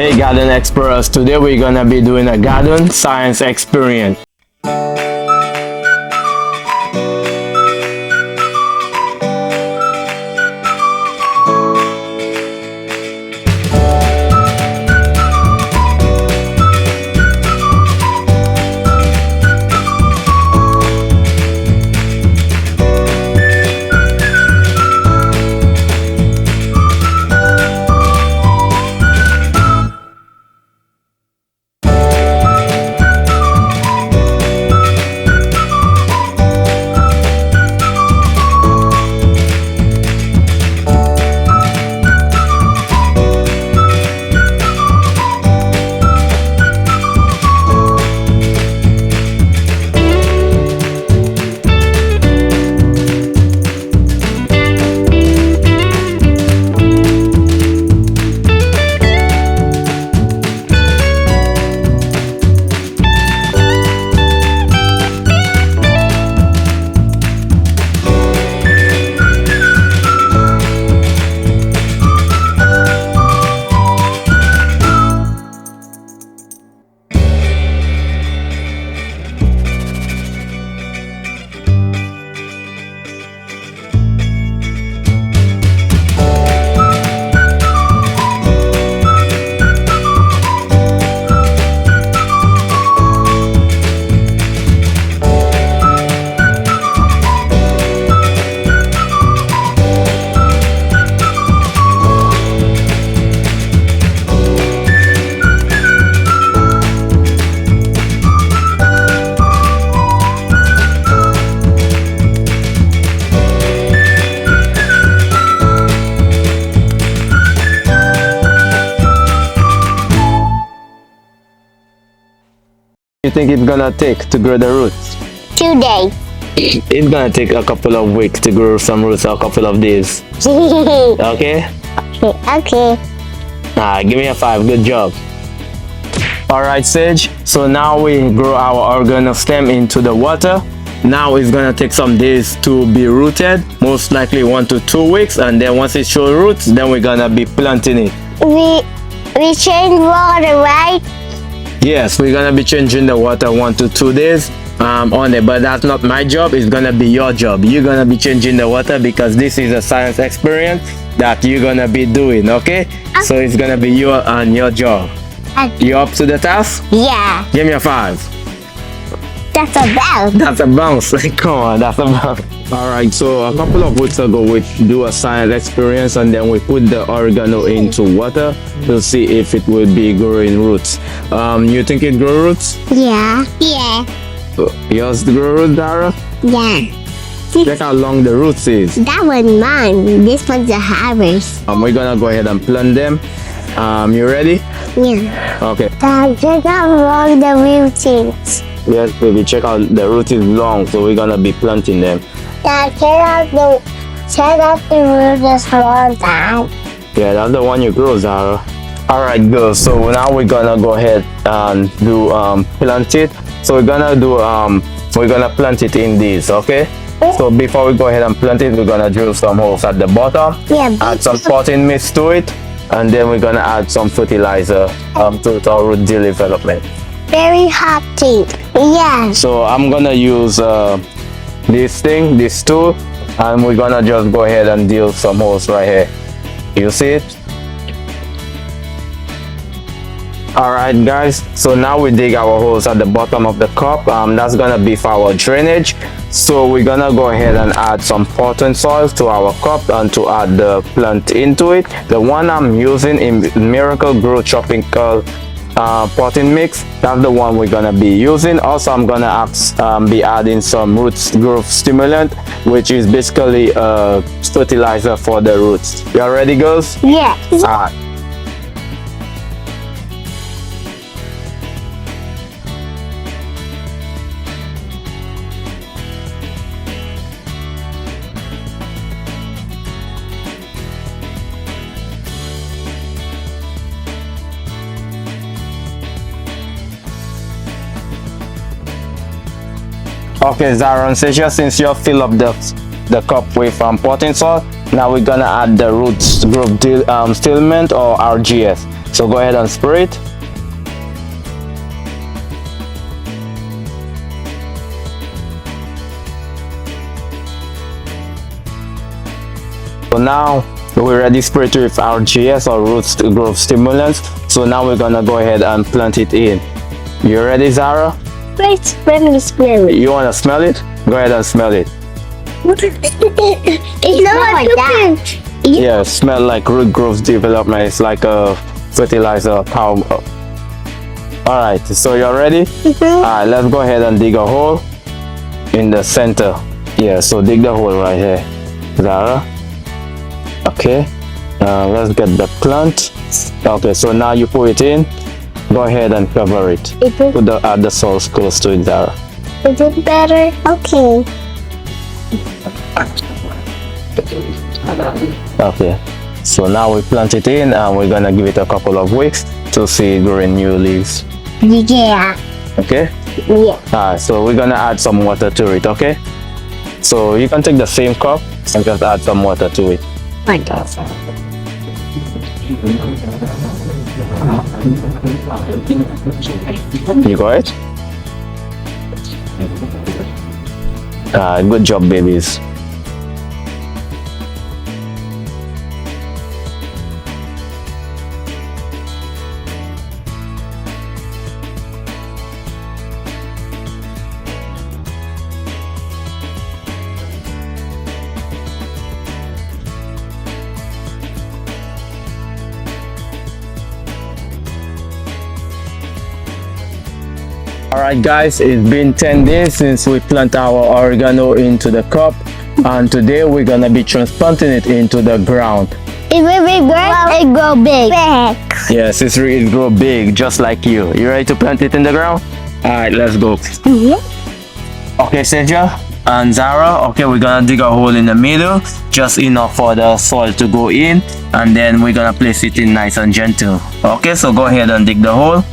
Hey garden explorers, today we're gonna be doing a garden science experiment. You think it's gonna take to grow the roots? 2 days. It's gonna take a couple of weeks to grow some roots, a couple of days. Okay? Okay. Give me a 5, good job. Alright Sage, so now we grow our oregano stem into the water. Now it's gonna take some days to be rooted, most likely 1 to 2 weeks, and then once it shows roots, then we're gonna be planting it. We change water, right? Yes, we're gonna be changing the water 1 to 2 days on it, but that's not my job, it's gonna be your job. You're gonna be changing the water because this is a science experiment that you're gonna be doing, okay? So it's gonna be your job. You up to the task? Yeah. Give me a 5. That's a bounce. That's a bounce. Come on, that's a bounce. Alright, so a couple of weeks ago we do a science experience and then we put the oregano into water to see if it will be growing roots. You think it grow roots? Yeah. Yeah. Yours grow roots, Dara? Yeah. Check how long the roots is. That one mine. This one's a harvest. We're gonna go ahead and plant them. You ready? Yeah. Okay. Dad, check how long the roots is. Yes, baby. Check out the root is long, so we're gonna be planting them. Dad, check out the root is long, Dad. Yeah, that's the one you grow, Zara. Alright girls, so now we're gonna go ahead and do plant it. So we're gonna plant it in these, okay? So before we go ahead and plant it, we're gonna drill some holes at the bottom. Yeah. Add some potting mix to it, and then we're gonna add some fertilizer to our root development. Very hot thing. Yeah. So I'm gonna use this tool, and we're gonna just go ahead and drill some holes right here. You see it? Alright guys, so now we dig our holes at the bottom of the cup. That's gonna be for our drainage. So we're gonna go ahead and add some potting soil to our cup and to add the plant into it. The one I'm using is Miracle Grow Tropical potting mix. That's the one we're gonna be using. Also I'm gonna be adding some roots growth stimulant, which is basically a fertilizer for the roots. You all ready girls? Yeah. Alright. Okay, Zaron, since you fill up the cup with potting soil, now we're gonna add the roots growth stimulant or RGS. So go ahead and spray it. So now we already sprayed with RGS or root growth stimulants. So now we're gonna go ahead and plant it in. You ready, Zara? Wait, let me smell it. You wanna smell it? Go ahead and smell it. It's not like that. Yeah, smell like root growth development. It's like a fertilizer powder. Alright, so you're ready? Alright, let's go ahead and dig a hole in the center. Yeah, so dig the hole right here, Zara. Okay, let's get the plant. Okay, so now you put it in. Go ahead and cover it. Put the soil close to it, Zara. Is it better? Okay. Okay, so now we plant it in and we're gonna give it a couple of weeks to see it growing new leaves. Yeah. Okay? Yeah. Alright, so we're gonna add some water to it, okay? So you can take the same cup and just add some water to it. You got it? Good job, babies. Alright guys, it's been 10 days since we plant our oregano into the cup, and today we're gonna be transplanting it into the ground. It will be great and grow big. Yes, it's really grow big just like you. You ready to plant it in the ground? Alright, let's go. Okay, Seja and Zara, okay, we're gonna dig a hole in the middle, just enough for the soil to go in, and then we're gonna place it in nice and gentle. Okay, so go ahead and dig the hole.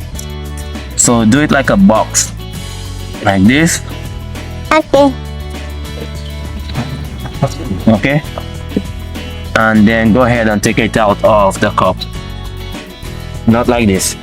So do it like a box, like this. Okay. Okay, and then go ahead and take it out of the cup, not like this.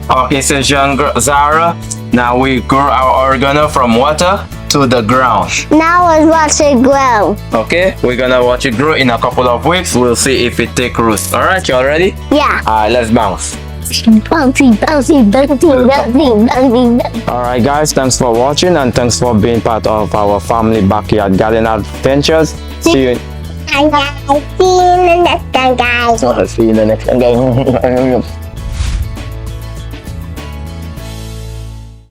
Okay, so Zara, now we grow our oregano from water to the ground. Now let's watch it grow. Okay, we're gonna watch it grow in a couple of weeks. We'll see if it take root. Alright, y'all ready? Yeah. Alright, let's bounce. Bouncy, bouncy, bouncy, bouncy, bouncy. Alright guys, thanks for watching and thanks for being part of our family backyard garden adventures. See you. See you in the next time, guys. See you in the next time, guys.